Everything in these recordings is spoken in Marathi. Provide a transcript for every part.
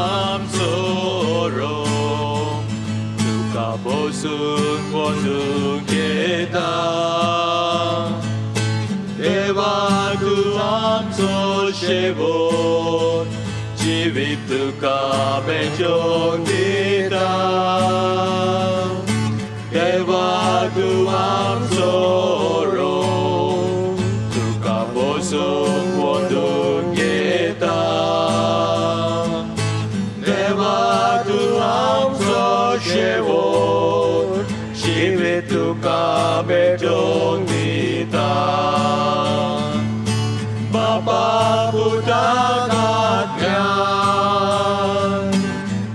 마음처럼 누가 벗은 원은 게다 대와 그 암소 쉐본 지윗드가 배정이다 대와 그 암소로 누가 벗은 원은 게다 대와 그 암소 쉐본 지윗드가 배정이다 바보다 같면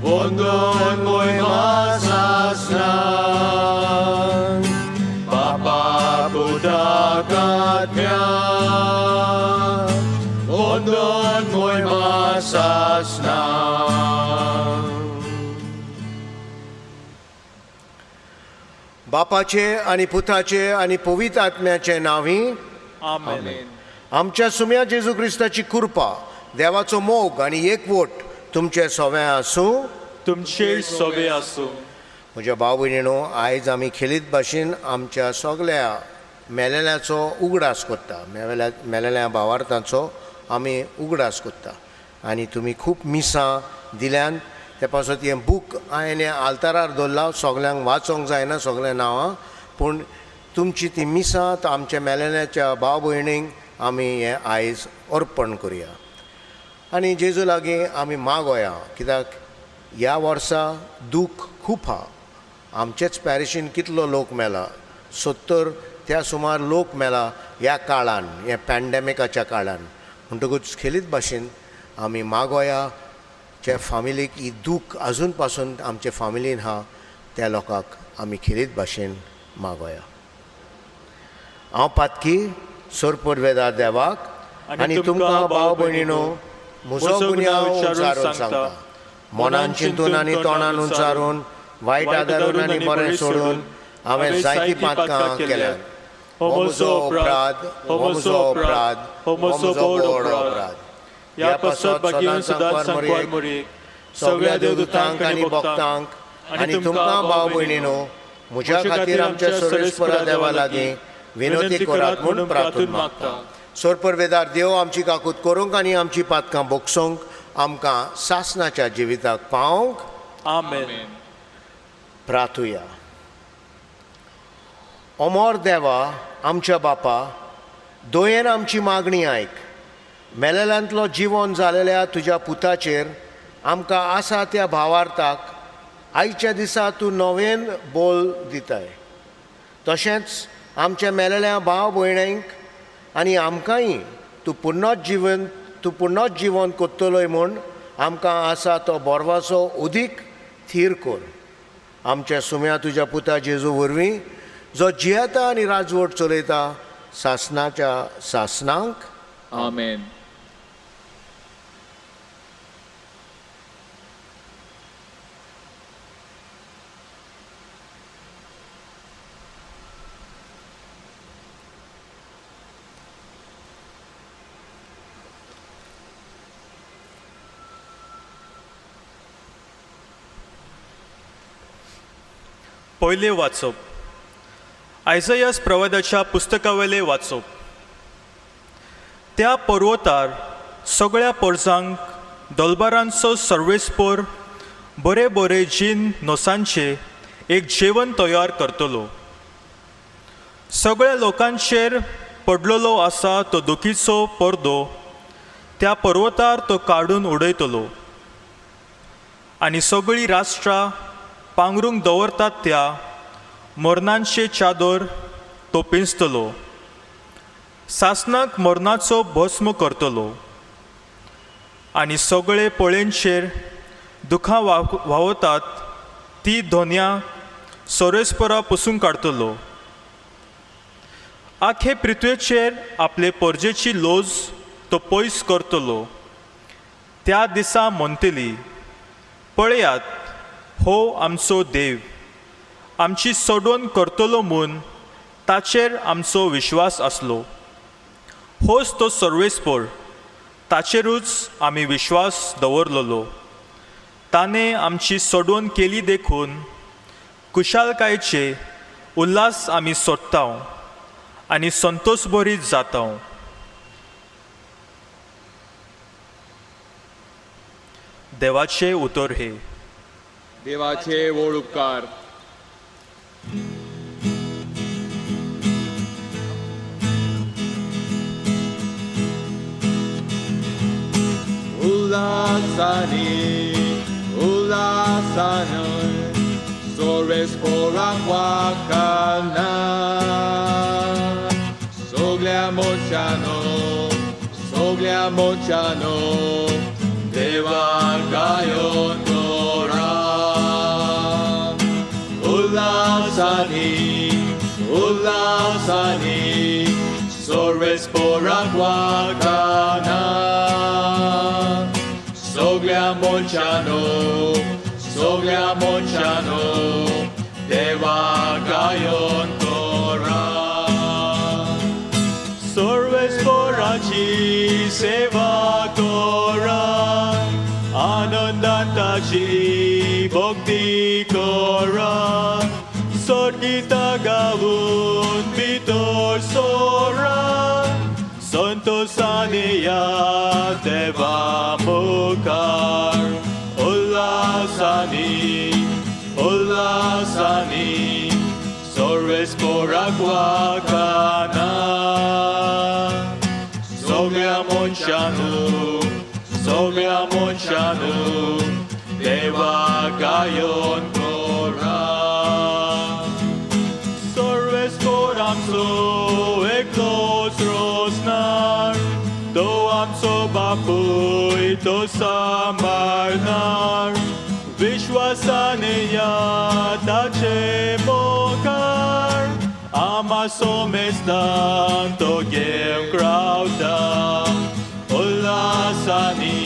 온돈 모이 마사스난 바보다 같면 온돈 모이 마사스난 बापाचे आणि पुताचे आणि पवित्र आत्म्याचे नावी 아멘. आमच्या सुम्या जेजू क्रिस्ताची कृपा देवाचो मोग आणि एकवट तुमचे सगळ्या आसूं तुमचे सोबे आसूं म्हज्या भाव भयणीनो आयज आमी खेलीत भाशेन आमच्या सगळ्या मेलेल्यांचो उगडास करता मेलेल्या भावार्थांचो आमी उगडास करता आनी तुमी खूब मिसां दिल्यान ते पासत हें बूक हांवें हें आल्तारार दवरला सगल्यांक वाचोंक जायना सगळ्या नांवां पूण तुमची ती मिसां आमच्या मेलेल्याच्या भाव भयणींक आमी हें आयज अर्पण करुया आनी जेजू लागीं आमी मागोया कित्याक ह्या वर्सा दूख खूब आहा आमचेच पॅरिशीन कितलो लोक मेला 70 त्या सुमार लोक मेला ह्या काळान ह्या पॅन्डेमिकाच्या काळान म्हणटकूच खेलीत भाशेन आमी मागोया जे फामिलीक ही दूख आजून पासून आमचे फामिलीन आहा त्या लोकांक आमी खेलीत भाशेन मागोया हांव पातकी सोरपोरवेदार देवाक आनी तुमकां भाव भयणीनो म्हजो गुन्यांव उच्चारून सांगता मनान चिंतून आनी तोंडान उच्चारून वायट आदारून आनी बरें सोडून हांवें जायतीं पातकां केल्यात हो म्हजो अपराध हो म्हजो अपराध हो म्हजो व्हड अपराध ह्या पासत बाकीन सदांच सांगपार मरी सगळ्या देवदूतांक आनी भक्तांक आनी तुमकां भाव भयणीनो म्हज्या खातीर आमच्या सर्वेस्परा देवा लागीं विनोती करात म्हूण प्रार्थून मागता सोरपरवेदार देव आमची काकूत करूंक आनी आमची पातकां बोगसोवंक आमकां सासणाच्या जिविताक पावंक आमेन प्रार्थुया अमोर देवा आमच्या बापा दोयेन आमची मागणी आयक मेलेल्यांतलो जिवन जालेल्या तुज्या पुताचेर आमकां आसा त्या भावार्थाक आयच्या दिसा तूं नवेन बोल दिताय तशेंच आमच्या मेलेल्या भाव भयणींक आनी आमकांय तूं पुर्णोच जिवन कोत्तलोय म्हूण आमकां आसा तो बोरवाचो उदीक थीर कर आमच्या सुम्या तुज्या पुता जेजू वरवीं जो जियेता आनी राजवट चलयता सासणाच्या सासणांक आमेन पयले वाचप आयझायास प्रवादाच्या पुस्तकावेले वाचप त्या पर्वतार सगळ्या पर्जांक दोलबारांचो सर्वेस्पर बरे बरे जीन नोसांचे एक जेवण तयार करतलो सगळ्या लोकांचेर पडलेलो आसा तो दुखीचो पर्दो त्या पर्वतार तो काडून उडयतलो आनी सगळीं राष्ट्रां पांगरूंक दवरतात त्या मरणांचे चादर तो पिंजतलो सासणाक मरणाचो भस्म करतलो आनी सगळे पळेंचेर दुखां व्हांवतात ती धोन्यां सोरेस्परा पुसून काडतलो आखे पृथ्वेचेर आपले परजेची लोज तो पयस करतलो त्या दिसा म्हणटली पळयात हो आमचो देव आमची सोडवण करतलो म्हूण ताचेर आमचो विश्वास आसलो होच तो सर्वेस्पर ताचेरूच आमी विश्वास दवरलेलो ताणे आमची सोडवण केली देखून कुशालकायेचे उल्हास आमी सोडटा आनी संतोष भरीत जाता. देवाचे उतर हे. देवाचे व्हड उपकार. Ullasanen, sorres porak wakana, soglia mochano, deva gayon gora. Ullasani, sorres porak wakana, Soglia Molchano, Deva Gayon Tora. Sorves porachi seva Tora, Anandatachi Bhakti Kora, Sodgita Gavun Vitor Sora, Santosaniya Deva Mukar. Ullasani, sorres porak wakana, Soglia Monchanu, Deva Gayon Kora. Sorres poram so eklos rosnar, do am so bapui to samarnar, Vishwasaneya tache mokar, amaso mestan to gem krauda. Ullasani,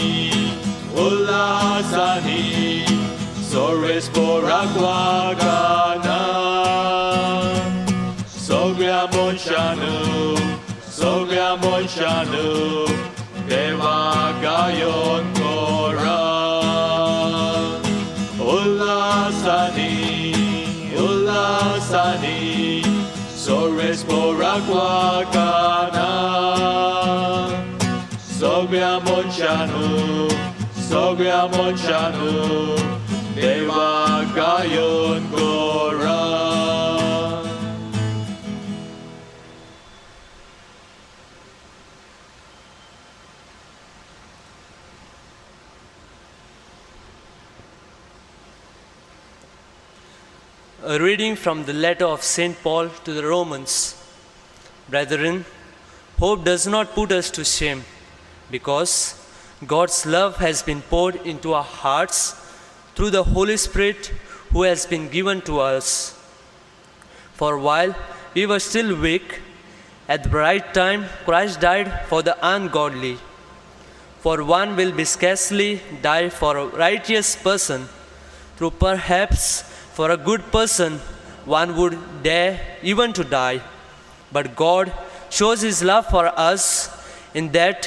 sorres porak wakana, Soglia Monchanu, Deva Gayon Kora. Ullasani, sorres porak wakana, Soglia Monchanu, Deva Gayon Kora. A reading from the letter of St. Paul to the Romans. Brethren, hope does not put us to shame, because God's love has been poured into our hearts through the Holy Spirit who has been given to us. For while we were still weak, at the right time Christ died for the ungodly. For one will be scarcely die for a righteous person, though perhaps for a good person one would dare even to die. But God shows His love for us in that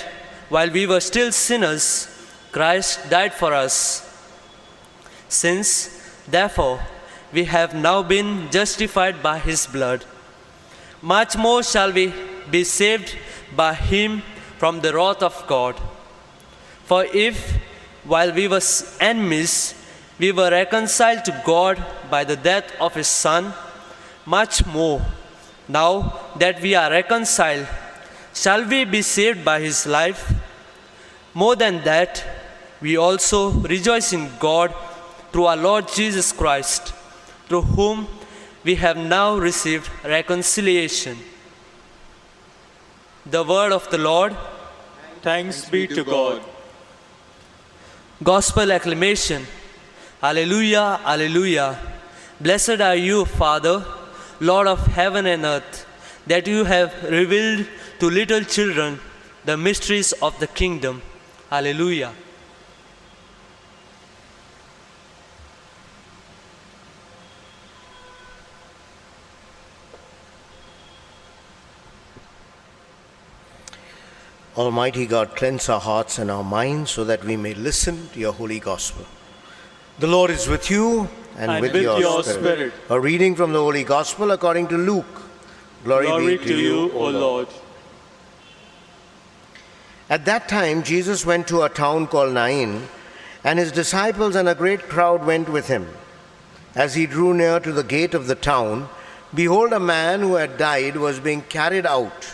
while we were still sinners, Christ died for us. Since, therefore, we have now been justified by His blood, much more shall we be saved by Him from the wrath of God. For if, while we were enemies, we were reconciled to God by the death of His Son, much more, now that we are reconciled, shall we be saved by His life? More than that, we also rejoice in God through our Lord Jesus Christ, through whom we have now received reconciliation. The word of the Lord. Thanks be to God. Gospel acclamation. Alleluia, alleluia. Blessed are you, Father, Lord of heaven and earth, that you have revealed to little children the mysteries of the kingdom. Alleluia. Almighty God, cleanse our hearts and our minds so that we may listen to your holy gospel. The Lord is with you and with your spirit. A reading from the Holy Gospel according to Luke. Glory to you, O Lord. At that time, Jesus went to a town called Nain, and his disciples and a great crowd went with him. As he drew near to the gate of the town, behold, a man who had died was being carried out,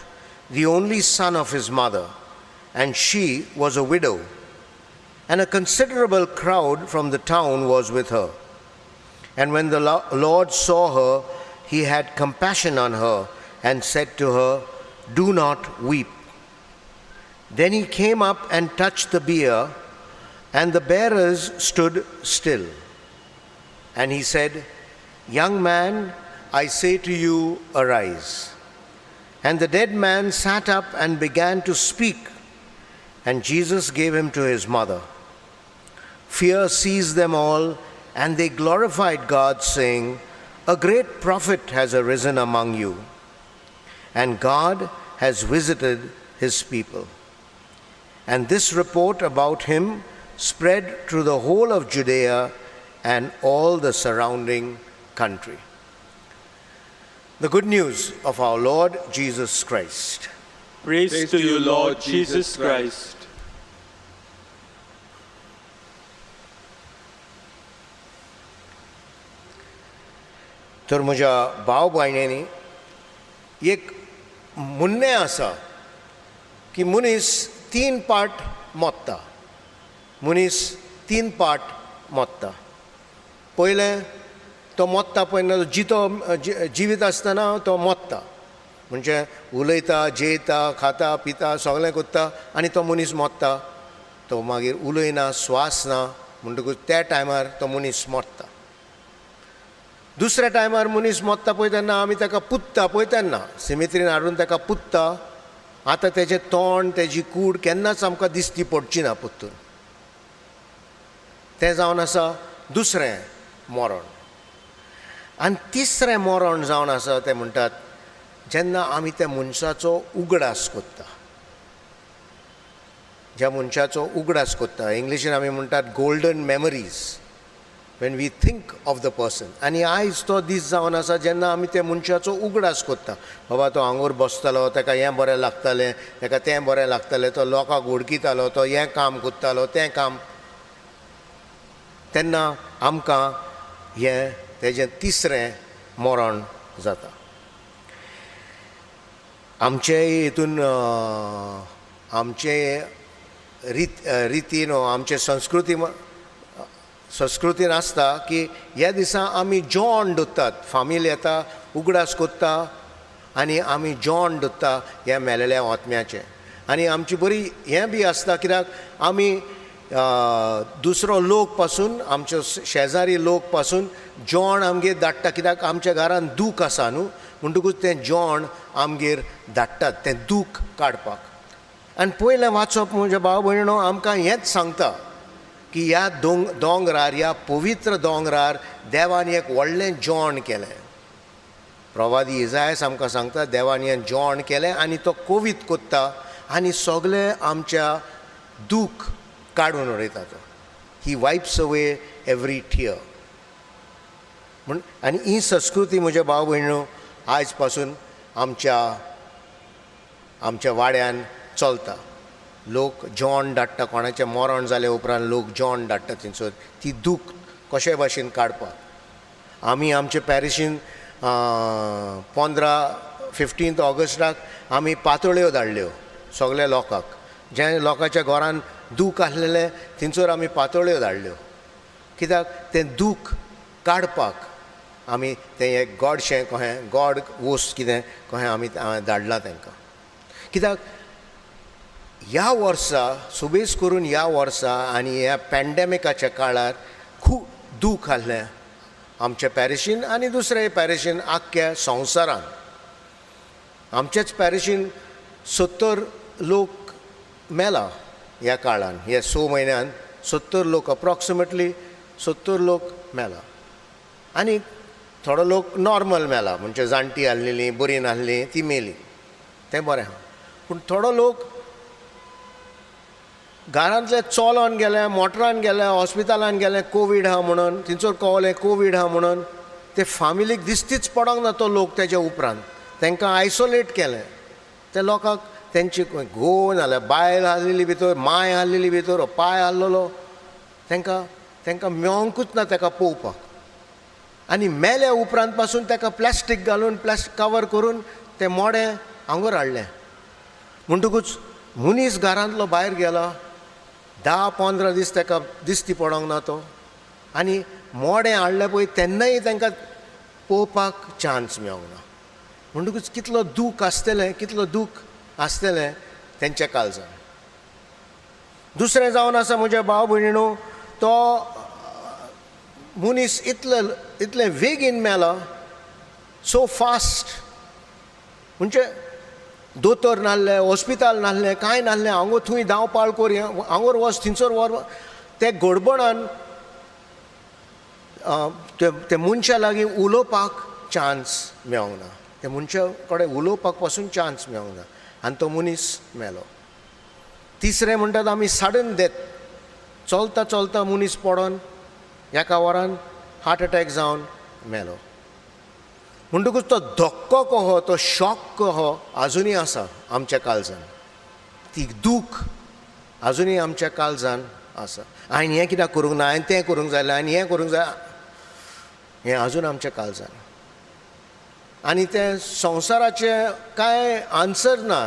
the only son of his mother, and she was a widow. And a considerable crowd from the town was with her. And when the Lord saw her, he had compassion on her and said to her, "Do not weep." Then he came up and touched the bier, and the bearers stood still. And he said, "Young man, I say to you, arise." And the dead man sat up and began to speak, and Jesus gave him to his mother. Fear seized them all, and they glorified God, saying, "A great prophet has arisen among you, and God has visited his people." And this report about him spread through the whole of Judea and all the surrounding country. The good news of our Lord Jesus Christ. Praise to you, Lord Jesus Christ. तर म्हज्या भाव भयणींनी एक मुन्नें आसा की मनीस 3 पार्ट मोत्ता. मनीस 3 पार्ट मोत्ता. पयलें तो मोत्ता पळय जिवीत आसतना तो मोत्ता, म्हणजे उलयता, जेयता, खाता, पिता, सगळें करता आनी तो मनीस मोत्ता. तो मागीर उलयना, स्वास ना, म्हणटकूच त्या टायमार तो मनीस मोत्ता. दुसऱ्या टायमार मनीस मोत्ता पळय तेन्ना आमी ताका पुत्ता पळय तेन्ना सिमित्रीन हाडून ताका पुत्ता. आतां तेजें तोंड, तेजी कूड केन्नाच आमकां दिसती पडची ना पुत्तून. तें जावन आसा दुसरें मरण. आनी तिसरें मरण जावन आसा तें म्हणटात जेन्ना आमी त्या मनशाचो उगडास कोत्ता. ज्या मनशाचो उगडास कोत्ता, इंग्लिशीन आमी म्हणटात golden memories, when we think of the person. आनी आयज तो दीस जावन आसा जेन्ना आमी त्या मनशाचो उगडास कोत्ता. बाबा तो हांगोर बसतालो, ताका हें बरें लागतालें, ताका तें बरें लागतालें, तो लोकांक वळखितालो, तो हें काम कोत्तालो, तें काम. तेन्ना आमकां हें तेजें तिसरें मरण जाता. आमचे हितून आमचे रितीन आमचे संस्कृतीन आसता की ह्या दिसा आमी जेवण दवरतात. फामील येता, उगडास कोत्ता आनी आमी जेवण दवरता ह्या मेलेल्या आत्म्याचें. आनी आमची बरी हें बी आसता कित्याक आमी दुसरो लोक पासून, आमचे शेजारी लोक पासून जेवण आमगेर धाडटा कित्याक आमच्या घरान दूख आसा न्हू, म्हणटकूच तें जेवण आमगेर धाडटात तें दूख काडपाक. आनी पयलें वाचप म्हज्या भाव भयणीनो आमकां हेंच सांगता की ह्या दोंगरार, ह्या पवित्र दोंगरार देवान एक व्हडलें जेवण केलें. प्रवादी इसायास आमकां सांगता देवान हें जेवण केलें आनी तो कोवीत कोत्ता आनी सगळें आमच्या दूख काडून उडयता तो. ही वायप्स अवे एवरी टियर. म्हण आनी ही संस्कृती म्हज्या भाव भयणीनो आयज पासून आमच्या वाड्यान चलता. लोक जेवण धाडटा, कोणाचें मरण जाले उपरांत लोक जेवण धाडटा थंयसर ती दूख कशे भाशेन काडपाक. आमी आमचे पॅरिशीन 15 ऑगस्टाक आमी पातोळ्यो धाडल्यो सगल्या लोकांक. जे लोकांच्या घरान दूख आसलेलें थंयसर आमी पातोळ्यो धाडल्यो कित्याक तें दूख काडपाक आमी तें एक गॉडशें कहें गॉड वोस्त कितें कहें आमी धाडलां तांकां. कित्याक ह्या वर्सा सुबेज करून ह्या वर्सा आनी ह्या पॅन्डेमिकाच्या काळार खूब दूख आसलें आमच्या पॅरिशीन आनी दुसऱ्या पॅरिशीन आख्ख्या संवसारान. आमचेच पॅरिशीन 70 लोक मेला ह्या काळान. ह्या 6 म्हयन्यान 70 लोक, अप्रॉक्सिमेटली 70 लोक मेला. आनी थोडो लोक नॉर्मल मेला, म्हणजे जाणटी आसलेलीं, बरी नासलीं, ती मेली, तें बरें आहा. पूण थोडो लोक घरांतले चलोन गेले, मोटरान गेले, हॉस्पिटलान गेले, कोवीड आहा म्हणून, थंयसर कळलें कोवीड आहा म्हणून. ते फामिलीक दिसतीच पडोंक ना तो लोक तेच्या उपरांत. तांकां आयसोलेट केलें. ते लोकांक तेंची घोव नाल्यार बायल आसलेली भितर, माय आसलेली भितर, पाय आसलेलो, तांकां मेळोंकूच ना ताका पळोवपाक. आनी मेल्या उपरांत पासून ताका प्लास्टीक घालून कवर करून तें मोडें हांगर हाडलें. म्हणटकूच मनीस घरांतलो भायर गेलो, 10-15 दीस ताका दिसती पडोंक ना तो. आनी मोडें हाडलें पळय तेन्नाय तांकां पळोवपाक चान्स मेळोंक ना. म्हणटकूच कितलो दूख आसतलें तेंच्या काळजान. दुसरें जावन आसा म्हज्या भाव भयणीनो, तो मनीस इतले बेगीन मेलो, सो फास्ट. म्हणजे दोतोर नासलें, हॉस्पिटल नासलें, कांय नासलें. हांव थंय धांवपाळ कोर, हांगर वच, थंयसर व्हर. ते गडबडान ते मनशा लागीं उलोवपाक चान्स मेळोंक ना. त्या मनशा कडेन उलोवपाक पासून चान्स मेळोंक ना. आनी तो मनीस मेलो. तिसरें म्हणटात आमी सडन डेथ. चलता चलता मनीस पडोन एका वरान हार्ट अटॅक जावन मेलो. म्हणटकूच तो धक्को कहो, तो शॉक कहो आजुनूय आसा आमच्या काळजान. ती दूख आजुनूय आमच्या काळजान आसा. हांवें हें कित्याक करूंक ना, हांवें तें करूंक जाय, आनी हें करूंक जाय, हें आजून आमच्या काळजान. आनी ते संवसाराचे कांय आन्सर ना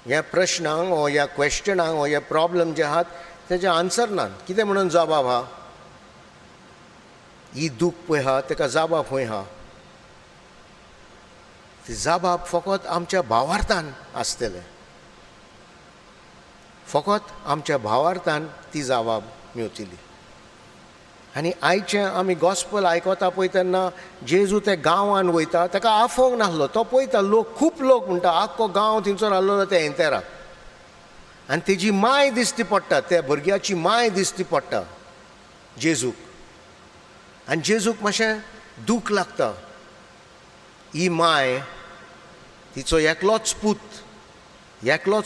ह्या प्रश्नांक, वो ह्या क्वेश्चनांक, वो ह्या प्रॉब्लम जे आहात तेजे आन्सर ना. कितें म्हणून जबाब आहा? ही दूख पळय आहा ताका जबाब खंय आहा? ती जबाब फकत आमच्या भावार्थान आसतलें. फकत आमच्या भावार्थान ती जबाब मेळटली. आनी आयचें आमी गॉस्पल आयकता पळय तेन्ना जेजू ते गांवान वयता, ताका आफोंक नासलो. तो पळयता लोक, खूब लोक म्हणटा आख्खो गांव थंयसर आहलो ते एंतेराक. आनी तेजी माय दिसती पडटा, त्या भुरग्याची माय दिसती पडटा जेजूक. आनी जेजूक मातशें दूख लागता. ही माय, तिचो एकलोच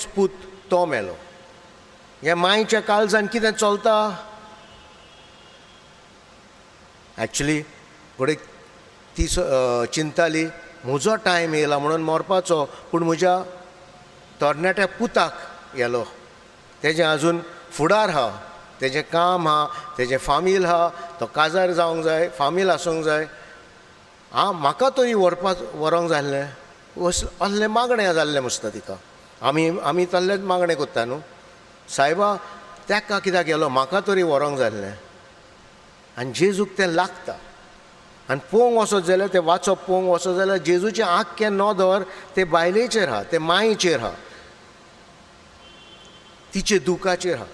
पूत तो मेलो. ह्या मायच्या काळजान कितें चलता? एक्चुली घोडे ती चिंताली म्हजो टायम येयला म्हणून मरपाचो, पूण म्हज्या तरणाट्या पुताक येलो. तेजें आजून फुडार आहा, तेजें काम आहा, तेजें फामील आहा, तो काजार जावंक जाय, फामील आसूंक जाय. म्हाका तरी व्हरोंक जाल्लें असलें मागणें जाल्लें मसता तिका. आमी तल्लेच मागणें कोत्ता न्हू. सायबा ताका कित्याक गेलो, म्हाका तरी व्हरोंक जाल्लें. आनी जेजूक तें लागता. आनी पळोवंक वचत जाल्यार, तें वाचप पळोवंक वचत जाल्यार जेजूचें आख्खें नदर ते बायलेचेर आहा, ते मायेचेर आहा, तिचे दुखाचेर आहा.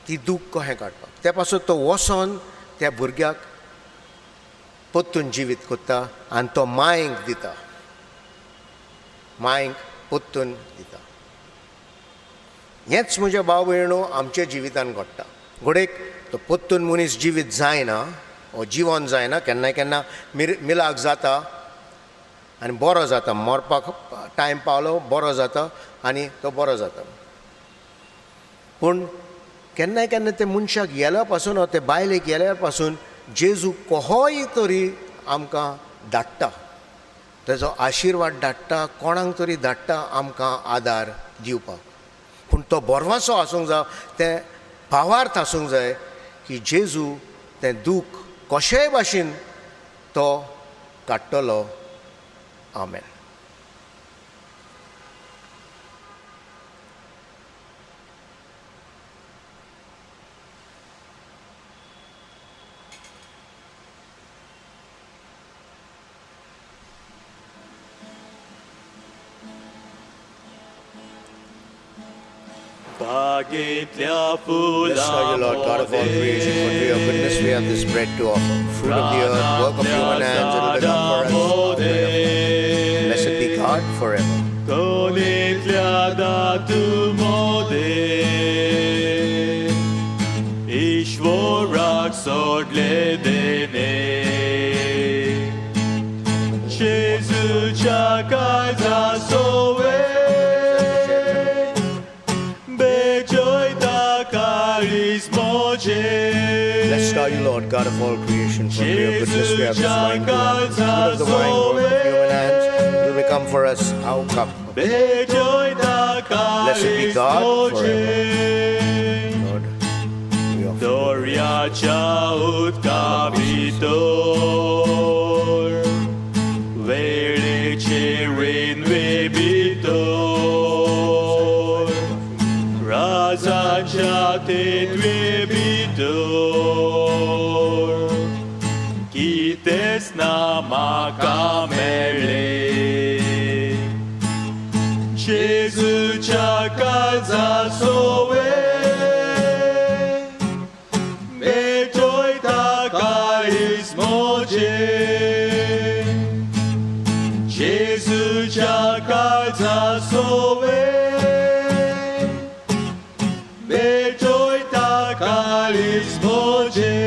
ती दूख कशें काडपाक. त्या पासून तो वचोन त्या भुरग्याक परतून जिवीत कोत्ता आनी तो मायेक दिता. मायेक परतून दिता. हेंच म्हज्या भाव भयणो आमच्या जिवितान घडटा. घोडेक तो परतून मनीस जिवीत जायना, हो जिवन जायना. केन्ना केन्ना मिलाक जाता आनी बरो जाता. मरपाक टायम पावलो, बरो जाता आनी तो बरो जाता. पूण केन्ना केन्ना ते मनशाक गेल्या पासून, हो ते बायलेक गेल्या पासून जेजू कोहोय तरी आमकां धाडटा. तेजो आशिर्वाद धाडटा, कोणाक तरी धाडटा आमकां आदार दिवपाक. पूण तो बरवासो आसूंक जाय, तें भावार्थ आसूंक जाय की जेजू तें दूख कशेय भाशेन तो काडटलो. आमेन. Bagitlia Blessed are you, Lord God of all creation, for to your goodness we have this bread to offer, fruit of the earth, work of human hands, and live up for us. Amen. Blessed be God forever. Konitlia datu mode Ishvorak sodle dene Jesu chakaj za sowe Bejo are you, Lord, God of all creation, for your goodness we have this wine to fruit of the wine, work of human hands, will become for us our cup. Blessed be God forever. Lord, we offer Doriacia ut capitor, Verice revibitor, Razacia te dvebitor, Quites nama camele, Jesus cia calza soe, Betoi takais moje, Jesus cia calza soe, Betoi takais moje.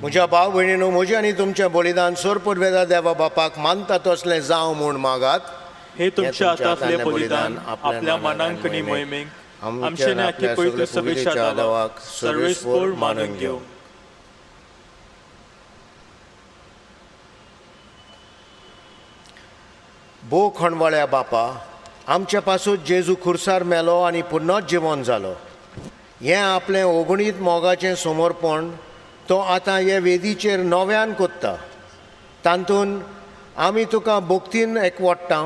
म्हज्या भाव भयणीनो, म्हजें आनी तुमचें बलिदान सोरपुरवेदा देवा बापाक मानता तसलें जावं म्हूण मागात. हे तुमच्या हातांतले बलिदान आपल्या मनांकनी मोहिमेक आमचे नाकी पवित्र सभेच्या दावाक सर्वेस्पोर मानून घेव. भोव खणवाळ्या बापा, आमच्या पासून जेजू खुर्सार मेलो आनी पुनर्जिवन जालो. हें आपलें ओगणीत मोगाचें समर्पण तो आतां हे वेदीचेर नव्यान कोत्ता. तातूंत आमी तुका भक्तीन एकवट्टा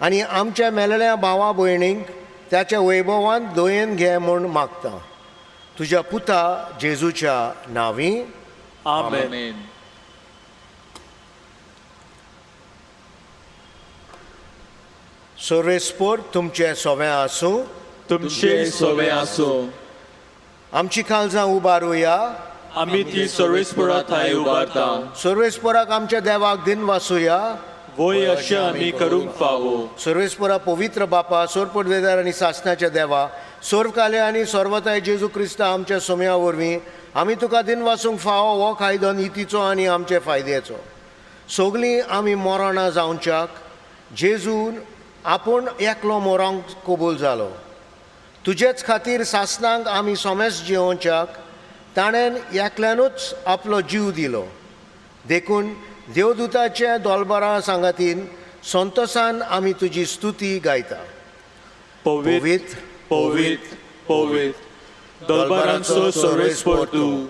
आनी आमच्या मेलल्या भावा भयणींक त्याच्या वैभवान दोयेन घे म्हूण मागता. तुज्या पुता जेजूच्या नांवी आमेन. सर्वेस्पोर तुमचें सोवें आसूं. तुमचे सोवे आसूं. आमची काळजां उबारुया. आमी ती सर्वेस्पोरा थंय उबारता. सर्वेस्पोराक आमच्या देवाक दिन वासुया. वय अशें आमी करूंक फावो. सर्वेस्पोरा पवित्र बापा, सोरपदवेदार आनी सासणाच्या देवा, सोर्वकाले आनी सर्वताय जेजू क्रिस्ता आमच्या सोम्या वरवीं आमी तुका दिन वासूंक फावो हो कायदो नितीचो आनी आमचे फायद्याचो. सगळीं आमी मरणां जावच्याक जेजून आपूण एकलो मोरोंक कबूल जालो. तुजेच खातीर सासणांक आमी सोमेस जिवोवच्याक ताणें एकल्यानूच आपलो जीव दिलो. देखून देवदूताचे दोलबारा सांगातीन संतोशान आमी तुजी स्तुती गायता. पवित्र पवित्र पवित्र दोलबारांचो सर्वेस्पोर तूं,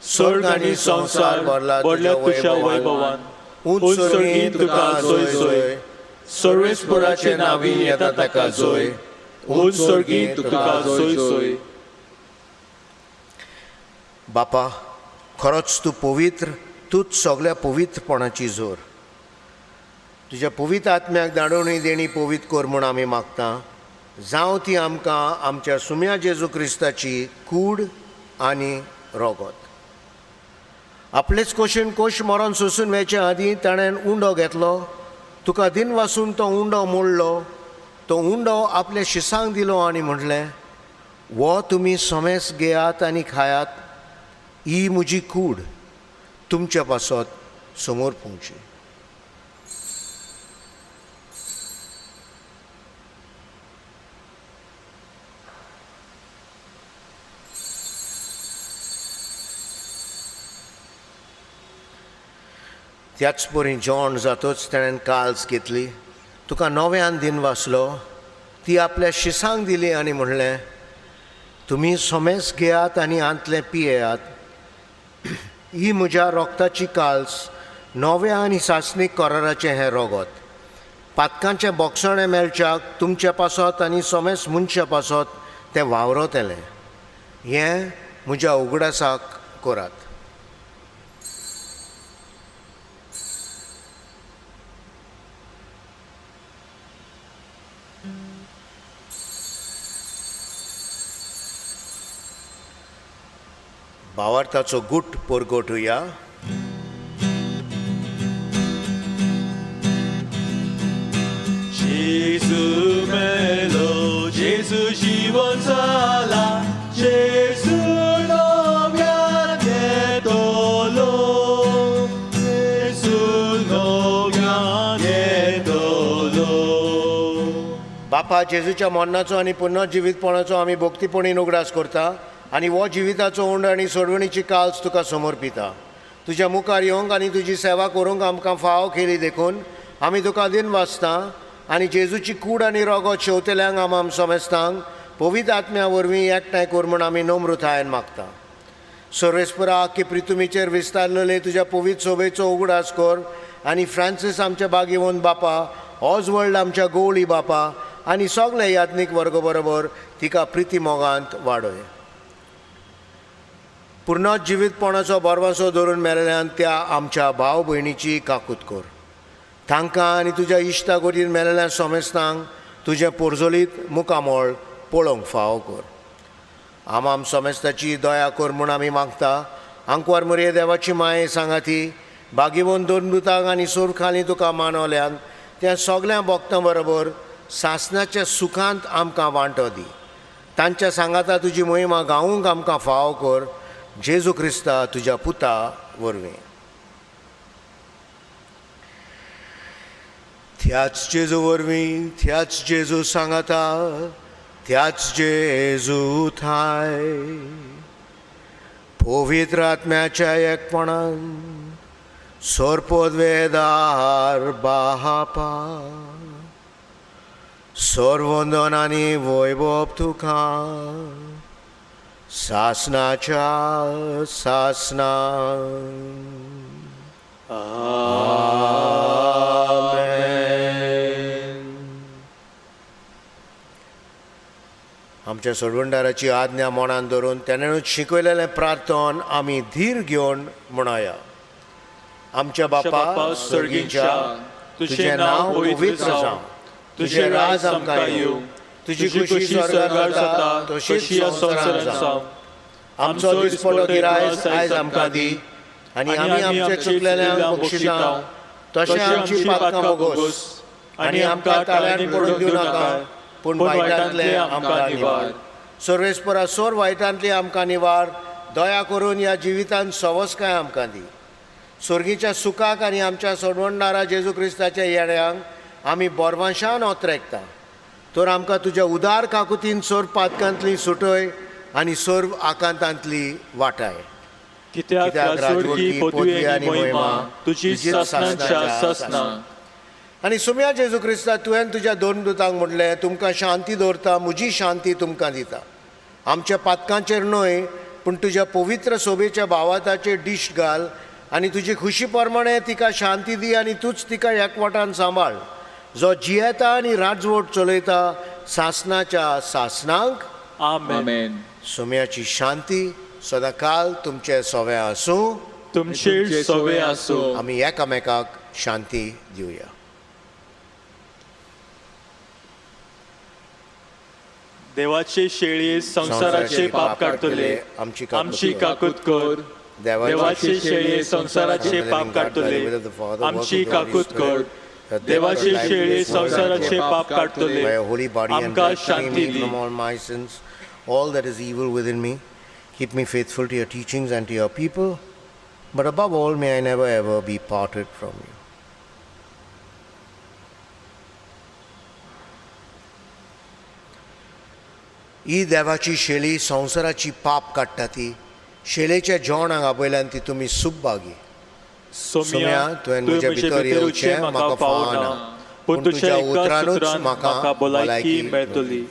स्वर्ग आनी संसार भरल्या तुज्या वैभवान. उंच सर्गीत तुका जोय जोय. सर्वेस्पोराचे नांवी येता ताका जोय. उंच सर्गीत तुका जोय जोय. बापा, खरोच तूं पवित्र, तूंच सगळ्या पवित्रपणाची जोर. तुज्या पवित्र आत्म्याक दाडोवणी देणी पवित्र कर म्हूण आमी मागता. जावं ती आमकां आमच्या सुम्या जेजू क्रिस्ताची कूड आनी रोगत. आपलेच कोशेन कोश मरण सोंसून वेचे आदीं ताणें उंडो घेतलो. तुका दिन वासून तो उंडो मोडलो. तो उंडो आपल्या शिसांक दिलो आनी म्हटलें, वो तुमी सोमेस घेयात आनी खायात. ही म्हजी कूड तुमच्या पासत समोर पोवची. त्याच परी जेवण जातूच ताणें काल्स घेतली. तुका नव्यान दिन वाचलो. ती आपल्या शिसांक दिली आनी म्हणलें, तुमी सोमेस घेयात आनी आंतलें पियेयात. ही म्हज्या रोगताची काल्स, नव्या आनी सासणीक कराराचें हें रोगत. पातकांचें बोगसणें मेळच्याक तुमच्या पासत आनी सोमेस मनशा पासत तें वावरतलें. हें म्हज्या उगडासाक करात. भावार्थाचो गुट परगटुया. Jezu melo, Jezu żywon zala, Jezu nowian niedolo, Jezu nowian niedolo. बापा, जेजूच्या मरणाचो आनी पुनर्जिवीतपणाचो आमी भक्तीपणीन उगडास करता. आनी हो जिविताचो उंड आनी सोडवणीची काल्स तुका समर्पिता. तुज्या मुखार येवंक आनी तुजी सेवा करूंक आमकां फाव केली देखून आमी तुका दिन वाचता आनी जेजूची कूड आनी रगत शेवतेल्यांक आम समेस्तांक पवित्र आत्म्या वरवीं एकठांय कर म्हूण आमी नम्रतायेन मागता. सर्वेस्परा आख्खे पृथ्वीचेर विस्तारलेले तुज्या पवित्र सोबेचो उगडास कर आनी फ्रांसीस आमच्या बागेवंत बापा, ऑजवर्ल्ड आमच्या गवळी बापा आनी सगळे यात्नीक वर्ग बरोबर तिका प्रिती मोगांत वाडय. पुर्नोच जिवीतपणाचो बोरवासो धरून मेलेल्यांत त्या आमच्या भाव भयणीची काकूत कर. तांकां आनी तुज्या इश्टा गोडीन मेलेल्या समेस्तांक तुजें पोरजोलीत मुखामोळ पळोवंक फाव कर. आम समेस्ताची दया कर म्हूण आमी मागता. आंकवार मरे देवाची माये सांगाती बागेवंत दोन दुतांक आनी सोर खाली तुका मानवल्यान त्या सगळ्या भक्तां बरोबर सासणाच्या सुखांत आमकां वांटो दी. तांच्या सांगाता तुजी मोहिमा गावूंक आमकां फाव कर. जेजू क्रिस्ता तुज्या पुता वरवीं. त्याच जेजू वरवीं, त्याच जेजू सांगाता, त्याच जेजू थाय पवित्र आत्म्याच्या एकपणान सोरपोदवेदार बापा सर्वंदन आनी वैभव तुका सासनाच्या सासना. आमच्या सोडवणदाराची आज्ञा मनान धरून तेणेच शिकयलेलें प्रार्थन आमी धीर घेवन म्हणया. आमच्या बापा सर्गीच्या तुजें नांव पवित्र जावं. तुजें राज आमकां येवं. तुजी खुशी स्वर्गांत जाता तशीच संवसारांत जावं. आमचो दिसपडो गिराय आयज आमकां दी आनी आमी आमचे चुकलेल्यांक बक्षिता तशें आमची पातकां मोगोस आनी आमकां ताळ्यान पडूंक दिवं नाका पूण वायटांतले आमकां निवार. सर्वेस्परा सोर वायटांतली आमकां निवार. दया करून ह्या जिवितांत सवस्काय आमकां दी. स्वर्गीच्या सुखाक आनी आमच्या सोडवणदारा जेजू क्रिस्ताच्या येण्याक आमी बोरवांशान ओतरेकता. तर आमकां तुज्या उदार काकुतीन सोर पातकांतली सुटय आनी सर्व आकांतांतली वाटाय. कित्याक राजवटी, पदवी आनी महिमा तुजीच सासणाच्या सासना. आनी सुम्या जेजू क्रिस्ता तुवें तुज्या दोन दुतांक म्हणलें तुमकां शांती दवरता, म्हजी शांती तुमकां दिता. आमच्या पातकांचेर न्हय पूण तुज्या पवित्र सोबेच्या भावाताचेर डिश घाल आनी तुजी खुशी प्रमाणे तिका शांती दी आनी तूच तिका एकवटान सांबाळ जो जियेता आनी राजवट चलयता सासनाच्या सासनांक. आमेन. सुम्याची शांती सदांकाल तुमचे सोवे आसूं. तुमचेर सोवे आसूं. आमी एकामेकाक शांती दिवया. देवाचे शेळये संसाराचे पाप काढतले. आमची काकूत कर. देवाचे शेळये संसाराचे पाप काढतले. आमची काकूत कर. देवाचे शेळये संसाराचे पाप काढतले. आमकां शांती दी. All that is evil within me, keep me faithful to your teachings and to your people, but above all may I never ever be parted from you. ही देवाची शेळी संसाराची पाप काडटा ती शेळेच्या जेवणाक आपयल्यान ती तुमी सुभागी. सोम्या तुवें म्हजे भितर येवचें म्हाका फावना पूण तुज्या एका सुत्रान म्हाका भलायकी मेळटली.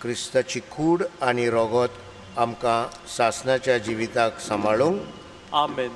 क्रिस्ताची कूड आनी रगत आमकां सासणाच्या जिविताक सांबाळूंक. आमेन.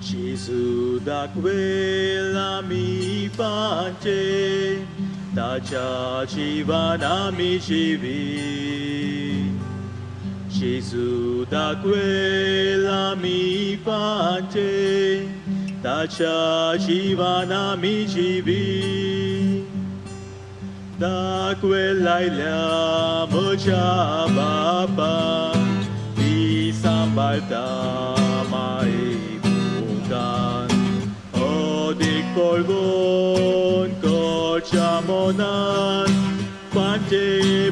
Gesù da quella mi pace, tacia civana mi civi. Gesù da quella mi pace, tacia civana mi civi. Da quella iliamo ciababa, di sambalta mai. 꼴본 거차모난 관제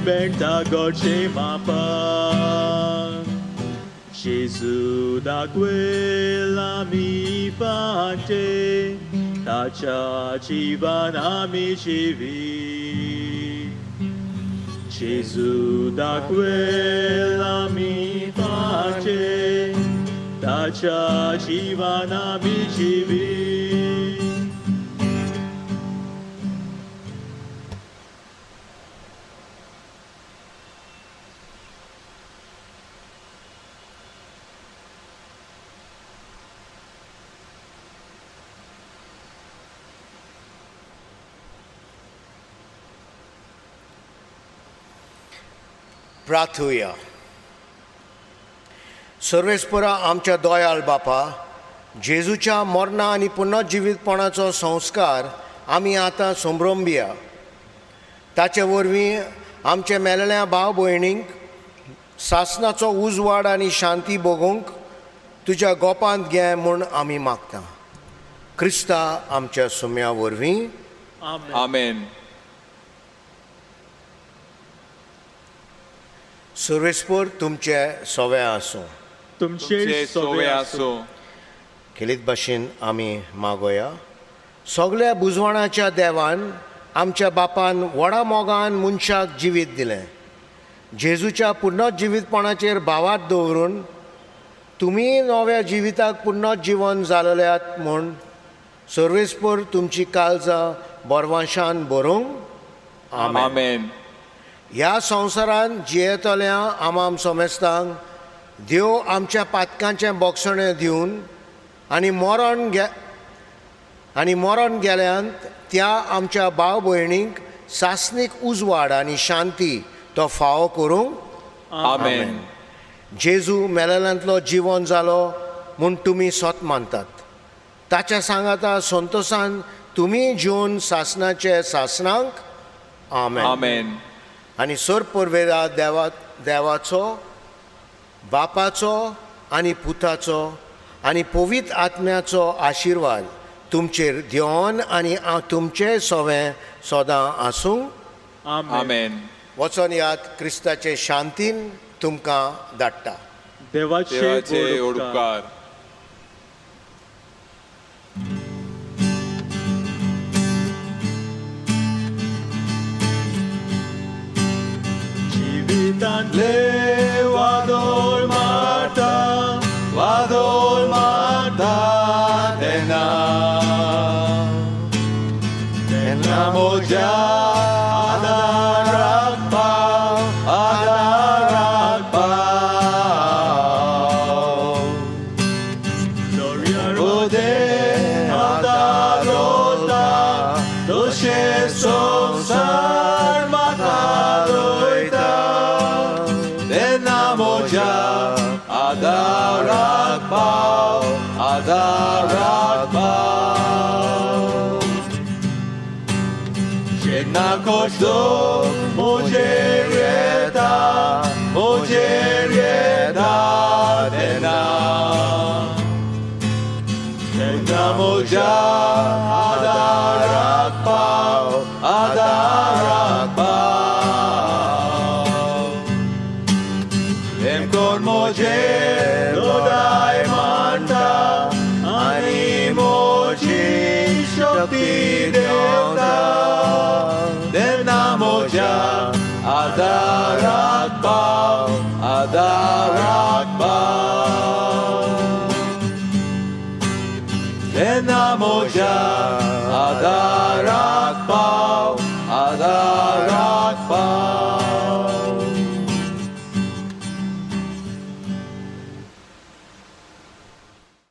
뱅다 거체 마pan Gesù da quella mi face taccia ci van amici vi Gesù da quella mi face taccia ci van amici vi प्रार्थूया. सर्वेस्परा आमच्या दयाळ बापा, जेजूच्या मरणा आनी पुनर्जिवीतपणाचो संस्कार आमी आतां संभ्रंबिया. ताचे वरवीं आमच्या मेलल्या भाव भयणींक सासणाचो उजवाड आनी शांती भोगूंक तुज्या गोपांत घे म्हूण आमी मागता. क्रिस्ता आमच्या सुम्या वरवीं. आमेन. सर्वेस्पर तुमचे सोवे आसूं. तुमचे सोवे आसो. खेलीत भाशेन आमी मागोया. सगळ्या बुजवाणाच्या देवान आमच्या बापान व्हडा मोगान मनशाक जिवीत दिलें. जेजूच्या पुनर्जिवीतपणाचेर भावार्थ दवरून तुमी नव्या जिविताक पुनर्जीवन जालोल्यात म्हूण सर्वेस्पर तुमची काळजां बोरवांशान भरूंक. आमेन. ह्या संवसारांत जियेतल्या आमाम सोमेस्तांक देव आमच्या पातकांचें बोगसणें दिवन आनी मरण गेल्यांत त्या आमच्या भाव भयणींक सासणीक उजवाड आनी शांती तो फावो करूंक. आमेन. जेजू मेलेल्यांतलो जिवन जालो म्हूण तुमी सोत मानतात. ताच्या सांगाता संतोशान तुमी जिवन सासणाचे सासणांक. आमेन. आमेन. आनी सर परवेरा देवाचो, बापाचो आनी पुताचो आनी पवित्र आत्म्याचो आशिर्वाद तुमचेर देवन आनी तुमचे सोवें सदां आसूं. आमेन. वचोन याद क्रिस्ताचे शांतीन तुमकां धाडटा. देवाचे ओडकार. जिवितांतले वादळ मारता तेन्ना म्हज्या आदाराक पाव दर्यार उदें आदारोता तशे संवसार म्हाका रोयता तेन्ना म्हज्या आदाराक पाव. जेन्ना कश्ट म्हजेर येता तेन्ना म्हज्या आदाराक पाव. प्रेम कोण म्हजेर दोदाय मानता आनी म्हजी शक्ती देंवता तेन्ना म्हज्या आदाराक पाव. तेन्ना म्हज्या आदाराक पाव.